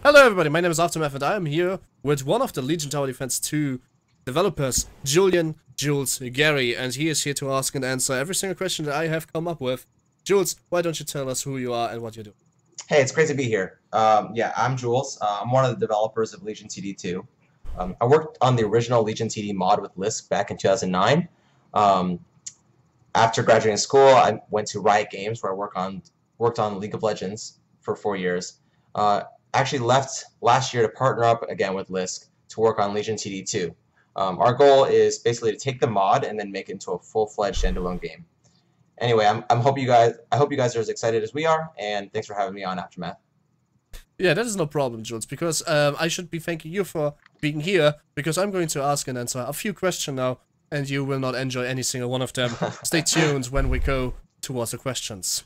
Hello everybody, my name is Aftermath and I am here with one of the Legion Tower Defense 2 developers, Julian, Jules, Gary, and he is here to ask and answer every single question that I have come up with. Jules, why don't you tell us who you are and what you do? Hey, it's great to be here. Yeah, I'm Jules. I'm one of the developers of Legion TD2. I worked on the original Legion TD mod with Lisk back in 2009. Um, After graduating school, I went to Riot Games where I worked on League of Legends for 4 years. Actually left last year to partner up again with Lisk to work on Legion TD2. Our goal is basically to take the mod and then make it into a full-fledged standalone game. Anyway, I hope you guys are as excited as we are, and thanks for having me on Aftermath. Yeah, that is no problem, Jules, because I should be thanking you for being here, because I'm going to ask and answer a few questions now, and you will not enjoy any single one of them. Stay tuned when we go towards the questions.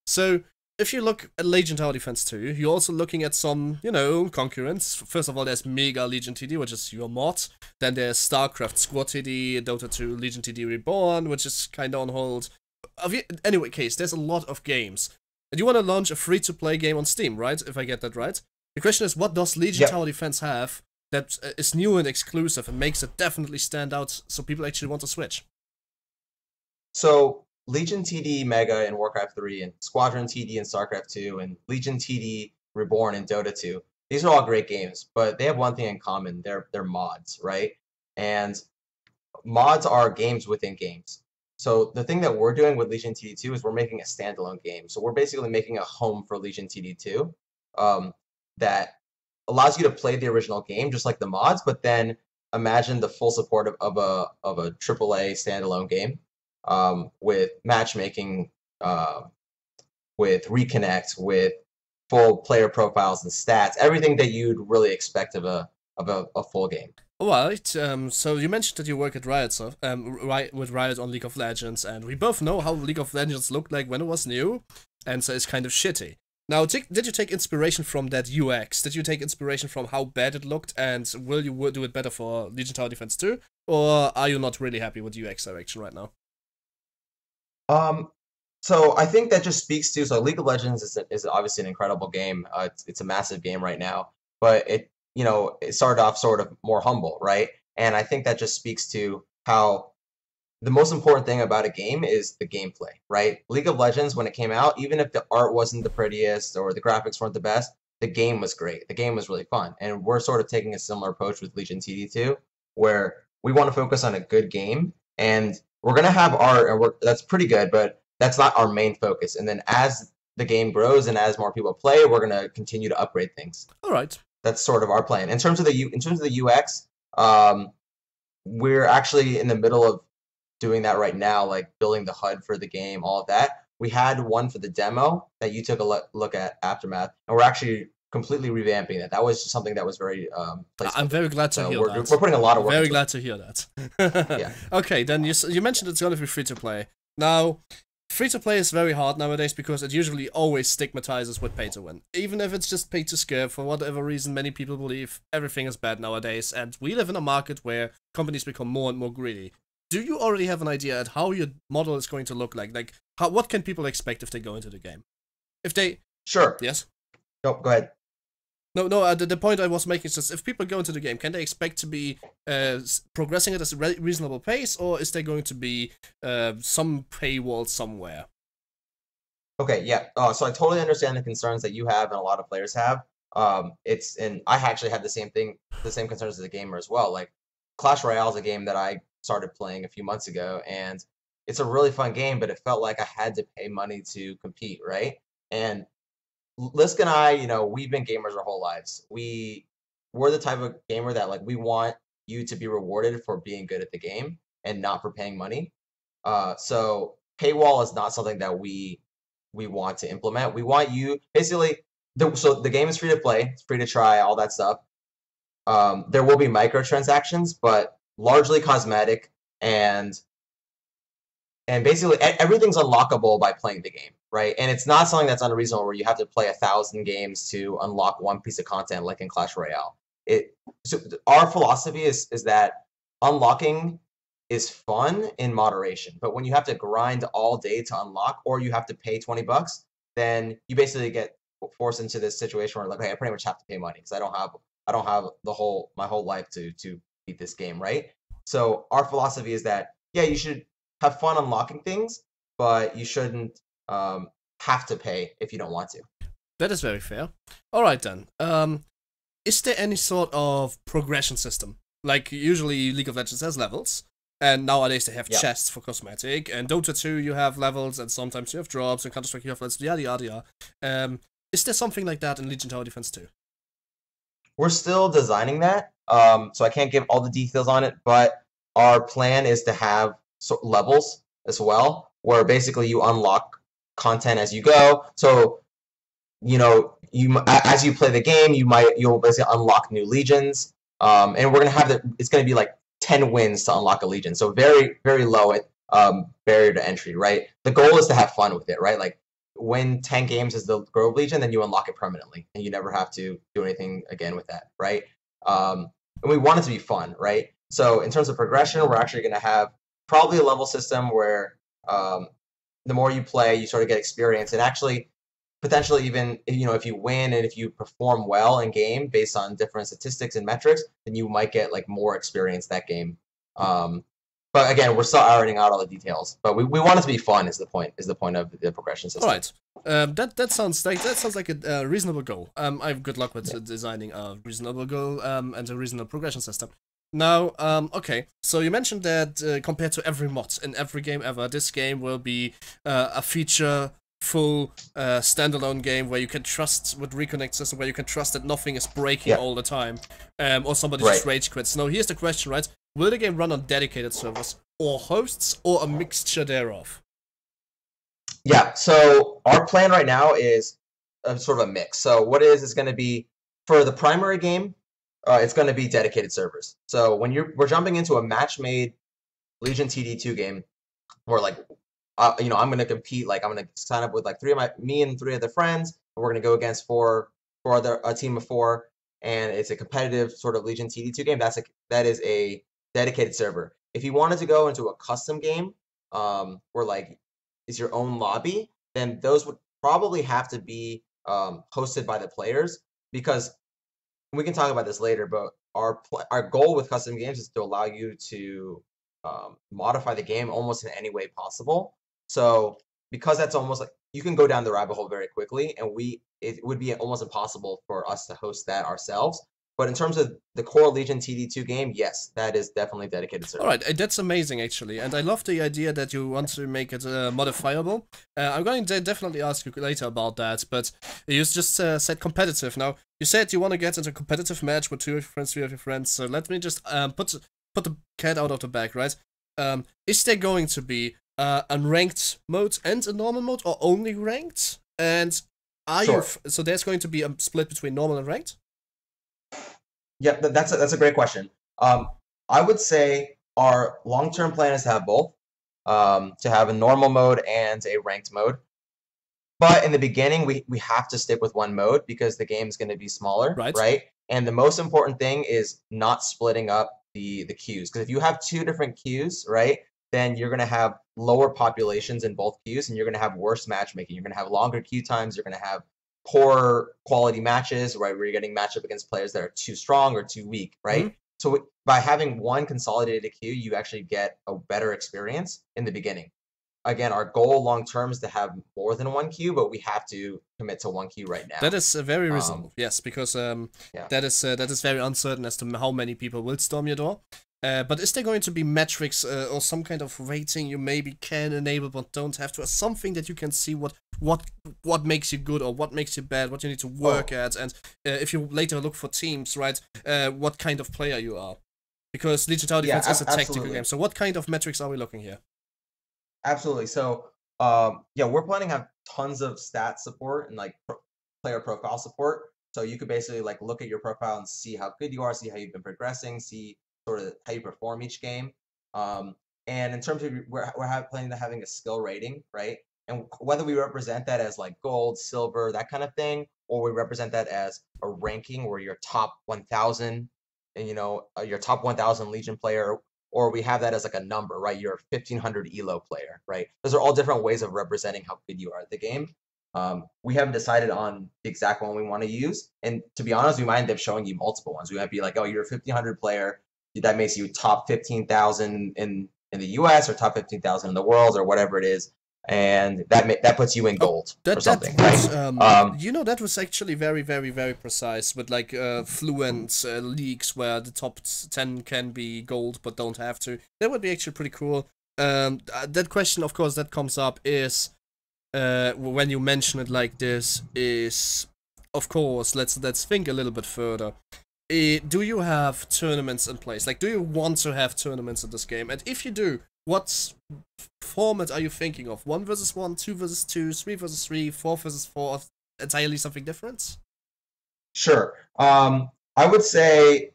So, if you look at Legion Tower Defense 2, you're also looking at some, concurrents. First of all, there's Mega Legion TD, which is your mod. Then there's StarCraft Squad TD, Dota 2 Legion TD Reborn, which is kinda on hold. Anyway, there's a lot of games. And you want to launch a free-to-play game on Steam, right? If I get that right. The question is, what does Legion Tower Defense have that is new and exclusive and makes it definitely stand out so people actually want to switch? So Legion TD Mega in Warcraft 3 and Squadron TD in StarCraft 2 and Legion TD Reborn in Dota 2. These are all great games, but they have one thing in common. They're mods, right? And mods are games within games. So the thing that we're doing with Legion TD2 is we're making a standalone game. So we're basically making a home for Legion TD2 that allows you to play the original game just like the mods, but then imagine the full support of a AAA standalone game with matchmaking, with reconnect, with full player profiles and stats, everything that you'd really expect of a full game. Alright, so you mentioned that you work at Riot, with Riot on League of Legends, and we both know how League of Legends looked like when it was new, and so it's kind of shitty. Now, did you take inspiration from that UX? Did you take inspiration from how bad it looked, and will you do it better for Legion Tower Defense 2? Or are you not really happy with UX direction right now? So I think that just speaks to, so League of Legends is obviously an incredible game. It's a massive game right now, but it started off sort of more humble, right? And I think that just speaks to how the most important thing about a game is the gameplay, right? League of Legends, when it came out, even if the art wasn't the prettiest or the graphics weren't the best, the game was great. The game was really fun. And we're sort of taking a similar approach with Legion TD2, where we want to focus on a good game, and we're going to have art, and that's pretty good, but that's not our main focus. And then as the game grows and as more people play, we're going to continue to upgrade things. All right. That's sort of our plan. In terms of the UX, we're actually in the middle of doing that right now, like building the HUD for the game, all of that. We had one for the demo that you took a look at, Aftermath, and we're actually completely revamping it. That was just something that was very I'm very glad to hear that. We're putting a lot of work. Very glad to hear that. Yeah. Okay, then you mentioned it's gonna be free to play. Now, free to play is very hard nowadays because it usually always stigmatizes with pay to win. Even if it's just pay to scare, for whatever reason, many people believe everything is bad nowadays, and we live in a market where companies become more and more greedy. Do you already have an idea at how your model is going to look like? Like, what can people expect if they go into the game? If they... Sure. Yes? No, go ahead. No, the point I was making is just, if people go into the game, can they expect to be progressing at a reasonable pace, or is there going to be some paywall somewhere? Okay, yeah. So I totally understand the concerns that you have and a lot of players have. And I actually had the same concerns as a gamer as well. Like, Clash Royale is a game that I started playing a few months ago, and it's a really fun game, but it felt like I had to pay money to compete, right? And Lisk and I, we've been gamers our whole lives. We're the type of gamer that, like, we want you to be rewarded for being good at the game and not for paying money. So paywall is not something that we want to implement. We want you basically. So the game is free to play, it's free to try, all that stuff. There will be microtransactions, but largely cosmetic, and basically everything's unlockable by playing the game, right? And it's not something that's unreasonable where you have to play 1,000 games to unlock one piece of content like in Clash Royale. So our philosophy is that unlocking is fun in moderation, but when you have to grind all day to unlock, or you have to pay $20, then you basically get forced into this situation where like, hey, I pretty much have to pay money because I don't have my whole life to beat this game, right? So our philosophy is that yeah, you should have fun unlocking things, but you shouldn't have to pay if you don't want to. That is very fair. All right then. Is there any sort of progression system? Like usually League of Legends has levels, and nowadays they have chests for cosmetic. And Dota 2 you have levels, and sometimes you have drops. And Counter Strike you have levels. Yada yada yada. Is there something like that in Legion Tower Defense too? We're still designing that, so I can't give all the details on it. But our plan is to have levels as well, where basically you unlock content as you go. So as you play the game, you'll basically unlock new legions, and we're gonna have it's gonna be like 10 wins to unlock a legion, so very very low barrier to entry, right? The goal is to have fun with it, right? Like win 10 games as the Grove Legion, then you unlock it permanently, and you never have to do anything again with that, right? And we want it to be fun, right? So in terms of progression, we're actually gonna have probably a level system where the more you play, you sort of get experience, and actually potentially even if you win and if you perform well in game based on different statistics and metrics, then you might get like more experience that game. But again, we're still ironing out all the details. But we want it to be fun. Is the point of the progression system? All right. That sounds like a reasonable goal. I have good luck with designing a reasonable goal and a reasonable progression system. Now, okay, so you mentioned that compared to every mod in every game ever, this game will be a feature-full standalone game where you can trust with reconnect system, where you can trust that nothing is breaking all the time, or somebody just rage quits. Now, here's the question, right? Will the game run on dedicated servers, or hosts, or a mixture thereof? Yeah, so our plan right now is sort of a mix. So what it is going to be, for the primary game, it's going to be dedicated servers. So when we're jumping into a match-made Legion TD2 game, where like, I'm going to compete, like I'm going to sign up with like me and 3 other friends, and we're going to go against a team of 4, and it's a competitive sort of Legion TD2 game. That is a dedicated server. If you wanted to go into a custom game, where like is your own lobby, then those would probably have to be hosted by the players, because we can talk about this later, but our goal with custom games is to allow you to modify the game almost in any way possible. So because that's almost like you can go down the rabbit hole very quickly, and it would be almost impossible for us to host that ourselves. But in terms of the core Legion TD2 game, yes, that is definitely dedicated server. All right, that's amazing actually, and I love the idea that you want to make it modifiable. I'm going to definitely ask you later about that, but you just said competitive. Now, you said you want to get into a competitive match with 2 of your friends, 3 of your friends, so let me just put the cat out of the bag, right? Is there going to be a ranked mode and a normal mode, or only ranked? And so there's going to be a split between normal and ranked? Yeah, that's a great question. I would say our long-term plan is to have both, to have a normal mode and a ranked mode. But in the beginning, we have to stick with one mode because the game's going to be smaller, right? And the most important thing is not splitting up the queues, because if you have 2 different queues, right, then you're going to have lower populations in both queues, and you're going to have worse matchmaking. You're going to have longer queue times. You're going to have poor quality matches, right, where you're getting matched up against players that are too strong or too weak, right? Mm-hmm. So by having one consolidated queue, you actually get a better experience in the beginning. Again, our goal long term is to have more than 1 queue, but we have to commit to 1 queue right now. That is very reasonable, yes, because that is very uncertain as to how many people will storm your door. But is there going to be metrics or some kind of rating you maybe can enable but don't have to? Something that you can see what makes you good or what makes you bad, what you need to work at, and if you later look for teams, right, what kind of player you are. Because Legion Tower Defense is a tactical game, so what kind of metrics are we looking here? Absolutely. So, we're planning to have tons of stat support and like player profile support. So you could basically like look at your profile and see how good you are, see how you've been progressing, see sort of how you perform each game. And in terms of we're planning to having a skill rating, right? And whether we represent that as like gold, silver, that kind of thing, or we represent that as a ranking where you're top 1,000, and your top 1,000 Legion player, or we have that as like a number, right? You're a 1,500 ELO player, right? Those are all different ways of representing how good you are at the game. We haven't decided on the exact one we want to use. And to be honest, we might end up showing you multiple ones. We might be like, oh, you're a 1,500 player. That makes you top 15,000 in the US or top 15,000 in the world or whatever it is. And that puts you in gold or something, right? You know, that was actually very, very, very precise with like fluent leagues where the top 10 can be gold but don't have to. That would be actually pretty cool. That question, of course, that comes up is when you mention it like this is, of course, let's think a little bit further. Do you have tournaments in place? Like, do you want to have tournaments in this game? And if you do, what format are you thinking of? 1 versus 1, 2 versus 2, 3 versus 3, 4 versus 4? Entirely something different? Sure. I would say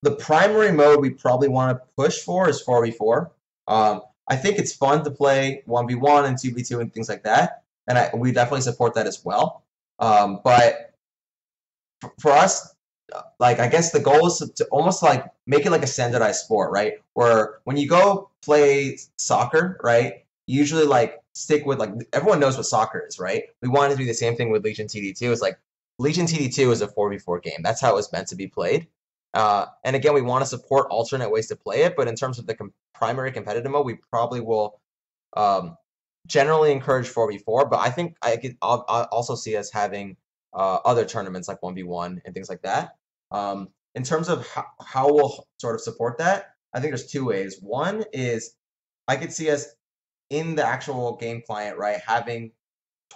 the primary mode we probably want to push for is 4v4. I think it's fun to play 1v1 and 2v2 and things like that, and we definitely support that as well. But for us, like, I guess the goal is to almost like make it like a standardized sport, right? Where when you go play soccer, right, you usually like stick with, like, everyone knows what soccer is, right? We wanted to do the same thing with Legion TD2. It's like Legion TD2 is a 4v4 game. That's how it was meant to be played. And again, we want to support alternate ways to play it, but in terms of the primary competitive mode, we probably will generally encourage 4v4. But I think I'll also see us having other tournaments like 1v1 and things like that. In terms of how we'll sort of support that, I think there's 2 ways. One is I could see us in the actual game client, right, having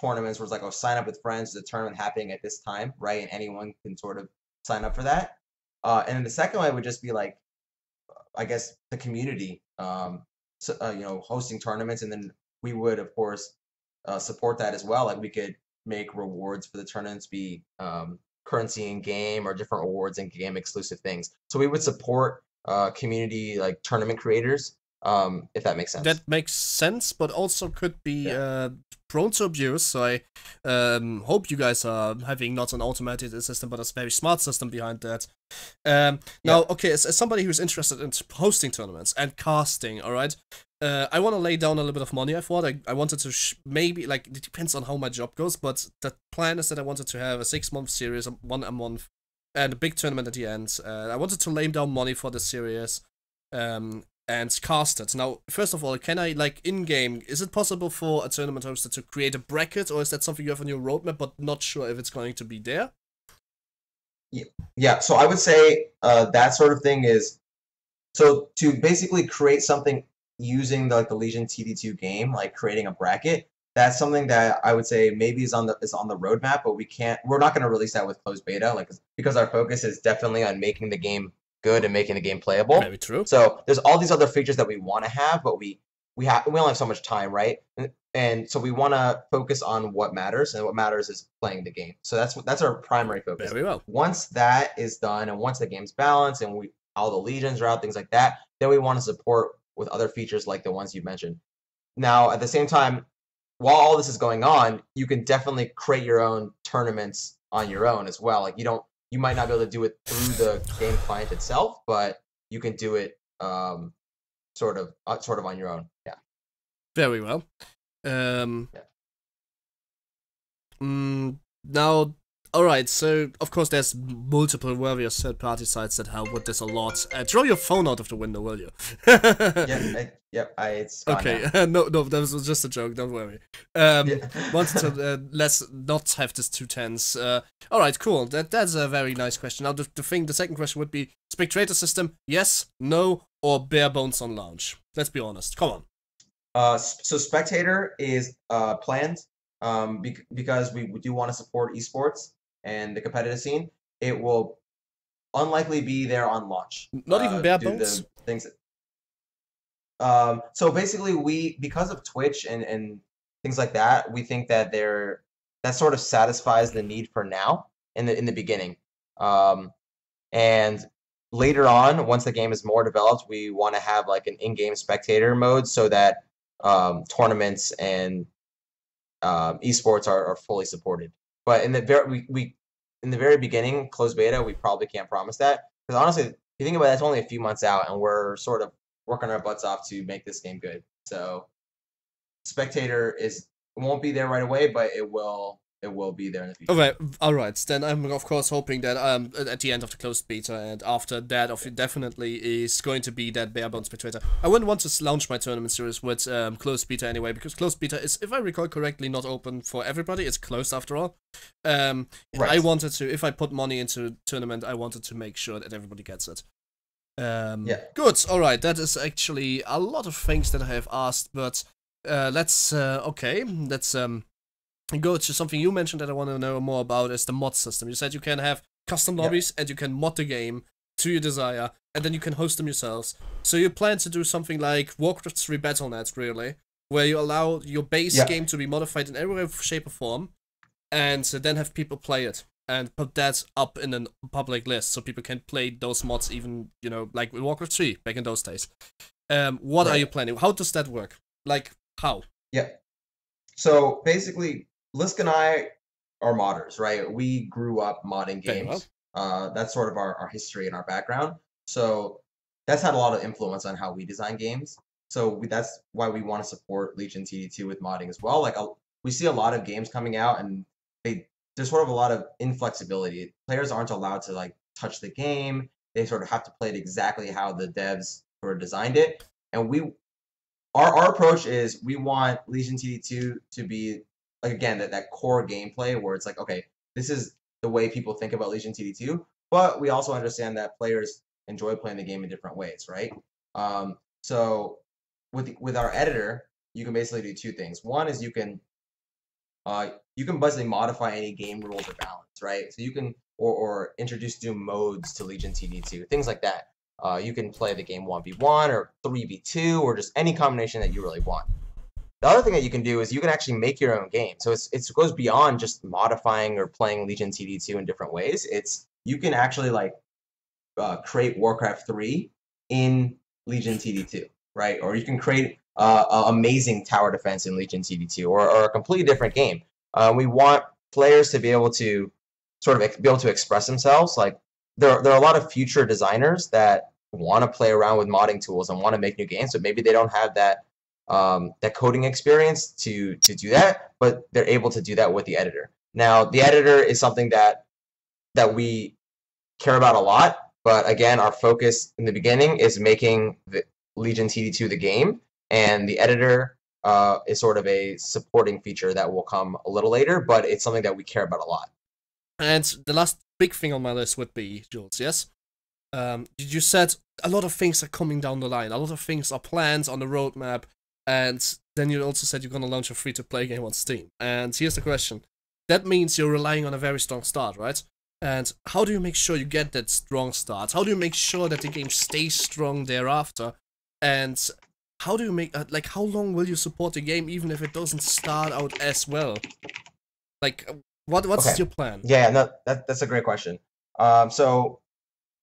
tournaments where it's like, oh, sign up with friends, there's a tournament happening at this time, right, and anyone can sort of sign up for that. And then the second way would just be like, I guess, the community, hosting tournaments, and then we would, of course, support that as well. Like, we could make rewards for the tournaments be currency in game or different awards and game exclusive things. So we would support community, like, tournament creators, if that makes sense. That makes sense, but also could be prone to abuse. So I hope you guys are having not an automated system, but a very smart system behind that. Now, okay, as somebody who's interested in hosting tournaments and casting, all right, I want to lay down a little bit of money. I thought I wanted to maybe, like, it depends on how my job goes, but the plan is that I wanted to have a 6-month series, 1 a month, and a big tournament at the end. I wanted to lay down money for the series. And cast it. Now, first of all, can I, like, in-game, is it possible for a tournament hoster to create a bracket, or is that something you have on your roadmap, but not sure if it's going to be there? Yeah, so I would say that sort of thing is, so to basically create something using the Legion TD2 game, like creating a bracket, that's something that I would say maybe is on the roadmap, but we're not going to release that with closed beta, like, because our focus is definitely on making the game good and making the game playable. Very true. So there's all these other features that we want to have, but we only have so much time, right? And so we want to focus on what matters, and what matters is playing the game. So that's our primary focus. Very well. Once that is done, and once the game's balanced, and all the legions are out, things like that, then we want to support with other features like the ones you mentioned. Now, at the same time, while all this is going on, you can definitely create your own tournaments on your own as well. Like, you might not be able to do it through the game client itself, but you can do it sort of on your own. Yeah. Very well. Now, all right. So of course, there's multiple various third-party sites that help with this a lot. Throw your phone out of the window, will you? It's gone okay. now. No, that was just a joke. Don't worry. Wanted to let's not have this too tense. All right, cool. That's a very nice question. Now, the second question would be spectator system: yes, no, or bare bones on launch. Let's be honest. Come on. So spectator is planned because we do want to support esports and the competitive scene. It will unlikely be there on launch. Not even bare bones? Things. So basically, because of Twitch and things like that, we think that that sort of satisfies the need for now in the beginning. And later on, once the game is more developed, we want to have like an in-game spectator mode so that tournaments and esports are fully supported. But in the very beginning, closed beta, we probably can't promise that, because honestly, if you think about it, it's only a few months out, and we're sort of working our butts off to make this game good. So spectator is won't be there right away, but it will be there in the future. All right. Then I'm of course hoping that at the end of the closed beta and after that, of it definitely is going to be that bare bones beta. I wouldn't want to launch my tournament series with closed beta anyway, because closed beta is, if I recall correctly, not open for everybody. It's closed after all. Right. I wanted to, if I put money into tournament, I wanted to make sure that everybody gets it. Yeah. Good. All right. That is actually a lot of things that I have asked, but let's go to something you mentioned that I want to know more about, is the mod system. You said you can have custom lobbies and you can mod the game to your desire, and then you can host them yourselves. So you plan to do something like Warcraft 3 Battle.net, really, where you allow your base game to be modified in every way, shape, or form, and then have people play it and put that up in a public list so people can play those mods, even, you know, like with Warcraft 3 back in those days. What are you planning? How does that work? Like, how? Yeah. So basically, Lisk and I are modders, right? We grew up modding games. That's sort of our history and our background. So that's had a lot of influence on how we design games. So that's why we want to support Legion TD2 with modding as well. Like we see a lot of games coming out, and there's sort of a lot of inflexibility. Players aren't allowed to like touch the game. They sort of have to play it exactly how the devs sort of designed it. And our approach is we want Legion TD2 to be, like, again, that core gameplay where it's like, okay, this is the way people think about Legion TD2, but we also understand that players enjoy playing the game in different ways, right? So with our editor, you can basically do two things. One is you can basically modify any game rules or balance, right? So you can or introduce new modes to Legion TD2, things like that. You can play the game 1v1 or 3v2 or just any combination that you really want. The other thing that you can do is you can actually make your own game. So it goes beyond just modifying or playing Legion TD2 in different ways. You can actually like create Warcraft 3 in Legion TD2, right? Or you can create amazing tower defense in Legion TD2, or a completely different game. We want players to be able to sort of be able to express themselves. Like there are a lot of future designers that want to play around with modding tools and want to make new games, but maybe they don't have that coding experience to do that, but they're able to do that with the editor. Now, the editor is something that we care about a lot, but again, our focus in the beginning is making the Legion TD2 the game, and the editor is sort of a supporting feature that will come a little later, but it's something that we care about a lot. And the last big thing on my list would be, Jules, yes? You said a lot of things are coming down the line, a lot of things are planned on the roadmap, and then you also said you're going to launch a free-to-play game on Steam. And here's the question. That means you're relying on a very strong start, right? And how do you make sure you get that strong start? How do you make sure that the game stays strong thereafter? And how do you make, like, how long will you support the game even if it doesn't start out as well? Like, what's your plan? Yeah, no, that's a great question. So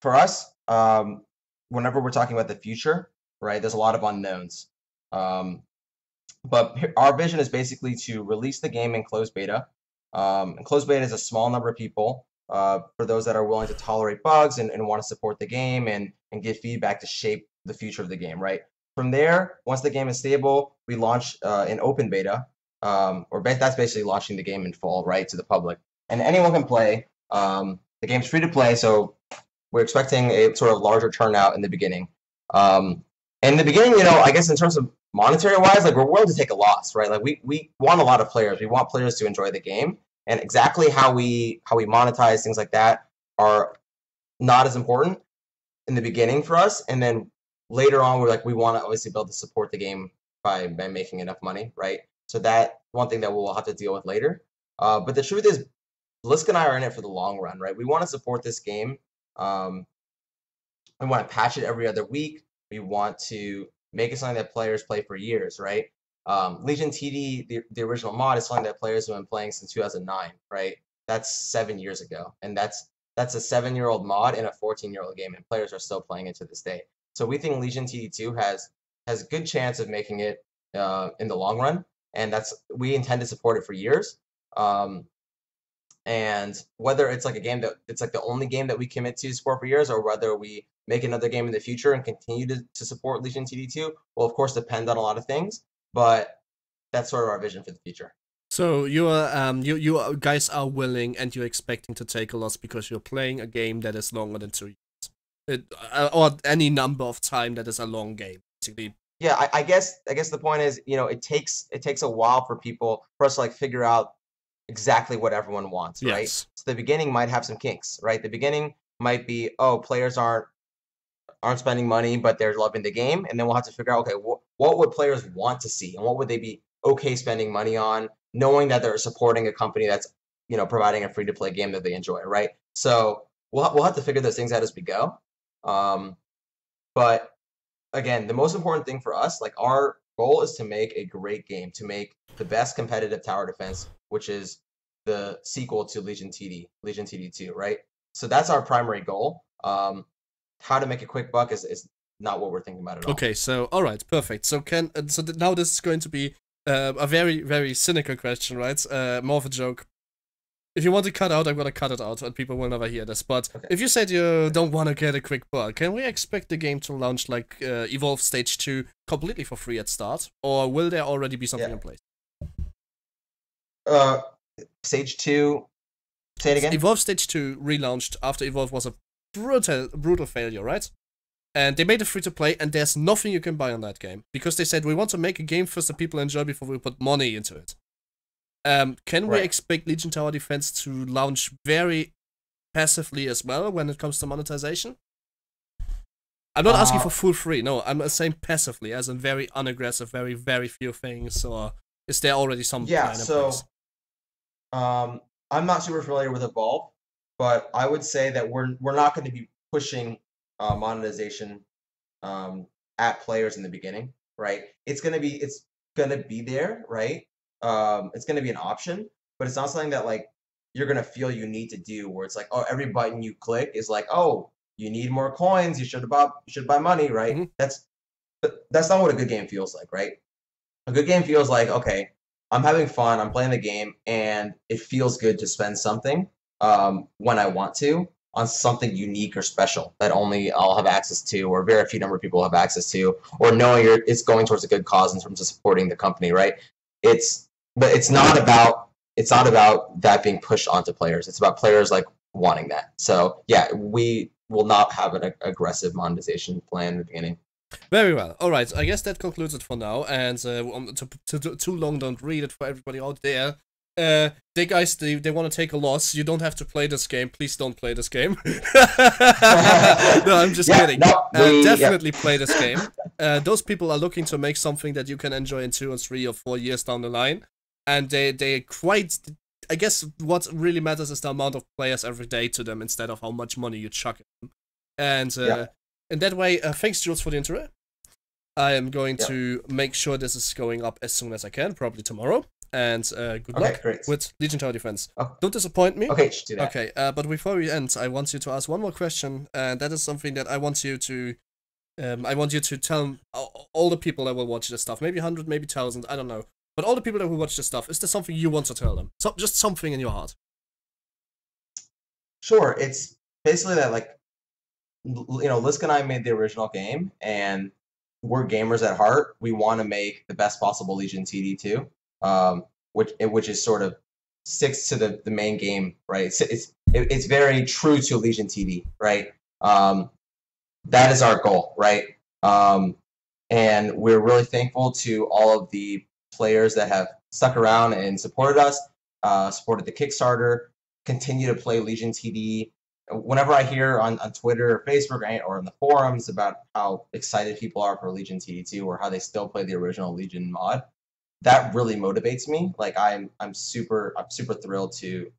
for us, whenever we're talking about the future, right, there's a lot of unknowns. But our vision is basically to release the game in closed beta. And closed beta is a small number of people, for those that are willing to tolerate bugs and want to support the game and give feedback to shape the future of the game, right? From there, once the game is stable, we launch an open beta, that's basically launching the game in full, right, to the public. And anyone can play. The game's free to play, so we're expecting a sort of larger turnout in the beginning. In the beginning, I guess in terms of monetary-wise, like, we're willing to take a loss, right? Like, we want a lot of players. We want players to enjoy the game, and exactly how we monetize things like that are not as important in the beginning for us. And then later on, we want to obviously be able to support the game by making enough money, right? So that one thing that we'll have to deal with later. But the truth is, Lisk and I are in it for the long run, right? We want to support this game. We want to patch it every other week. We want to make it something that players play for years, right? Legion TD, the original mod, is something that players have been playing since 2009, right? That's 7 years ago, and that's a 7-year-old mod in a 14-year-old game, and players are still playing it to this day. So we think Legion TD2 has a good chance of making it in the long run, and we intend to support it for years. And whether it's like a game that it's like the only game that we commit to support for years, or whether we make another game in the future and continue to support Legion TD2, will of course depend on a lot of things, but that's sort of our vision for the future. So you guys are willing and you're expecting to take a loss because you're playing a game that is longer than 2 years. Or any number of time that is a long game, basically. Yeah, I guess the point is, it takes a while for us to like figure out exactly what everyone wants, right? Yes. So the beginning might have some kinks, right? The beginning might be, oh, players aren't spending money, but they're loving the game, and then we'll have to figure out, okay, what would players want to see, and what would they be okay spending money on, knowing that they're supporting a company that's providing a free to play game that they enjoy, right? So we'll have to figure those things out as we go. But again, the most important thing for us, like our goal is to make a great game, to make the best competitive tower defense, which is the sequel to Legion TD2, right? So that's our primary goal. How to make a quick buck is not what we're thinking about at all. Okay, so all right, perfect. So now this is going to be a very, very cynical question, right? More of a joke. If you want to cut out, I'm gonna cut it out, and people will never hear this. But okay. If you said you don't want to get a quick buck, can we expect the game to launch like Evolve Stage 2 completely for free at start, or will there already be something in place? Stage 2. Say it again. Evolve Stage 2 relaunched after Evolve was a brutal failure, right? And they made it free to play, and there's nothing you can buy on that game because they said we want to make a game first that people enjoy before we put money into it. Can we expect Legion Tower Defense to launch very passively as well when it comes to monetization? I'm not asking for full free. No, I'm saying passively, as in very unaggressive, very few things. Or is there already some plan in place? I'm not super familiar with Evolve, but I would say that we're not going to be pushing monetization at players in the beginning, right? It's gonna be there, right? It's gonna be an option, but it's not something that like you're gonna feel you need to do. Where it's like, oh, every button you click is like, oh, you need more coins. You should buy money, right? Mm-hmm. That's not what a good game feels like, right? A good game feels like, okay, I'm having fun. I'm playing the game, and it feels good to spend something when I want to on something unique or special that only I'll have access to, or very few number of people have access to, or knowing it's going towards a good cause in terms of supporting the company, right? But it's not about that being pushed onto players. It's about players like wanting that. So yeah, we will not have an aggressive monetization plan in the beginning. Very well. All right. I guess that concludes it for now. And too long, don't read it for everybody out there. They want to take a loss. You don't have to play this game. Please don't play this game. No, I'm just kidding. Definitely play this game. Those people are looking to make something that you can enjoy in 2 or 3 or 4 years down the line. And they quite... I guess what really matters is the amount of players every day to them instead of how much money you chuck at them. And in that way, thanks, Jules, for the intro. I am going to make sure this is going up as soon as I can, probably tomorrow. And good luck with Legion Tower Defense. Oh. Don't disappoint me. Okay, do that. Okay, but before we end, I want you to ask one more question, and that is something that I want you to tell all the people that will watch this stuff. Maybe 100, maybe 1,000, I don't know. But all the people that will watch this stuff, is there something you want to tell them? Just something in your heart. Sure, it's basically that, like, Lisk and I made the original game, and we're gamers at heart. We want to make the best possible Legion TD2. Which is sort of sticks to the main game, right? It's very true to Legion TD, right? That is our goal, right? And we're really thankful to all of the players that have stuck around and supported us, supported the Kickstarter, continue to play Legion TD. Whenever I hear on Twitter or Facebook or in the forums about how excited people are for Legion TD2 or how they still play the original Legion mod, that really motivates me. Like I'm super thrilled to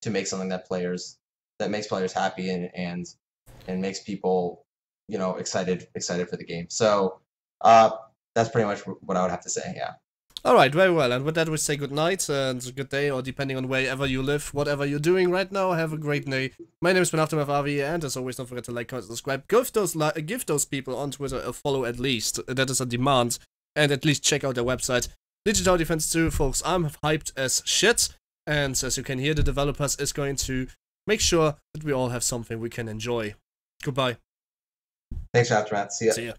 make something that makes players happy and makes people excited for the game. So that's pretty much what I would have to say. Yeah. All right, very well. And with that, we say good night and good day, or depending on wherever you live, whatever you're doing right now, have a great day. My name is Ben Aftermath, and as always, don't forget to like, comment, subscribe. Give those people on Twitter a follow at least. That is a demand. And at least check out their website. Legion Tower Defense 2, folks, I'm hyped as shit. And as you can hear, the developers is going to make sure that we all have something we can enjoy. Goodbye. Thanks, Aftermath. See ya.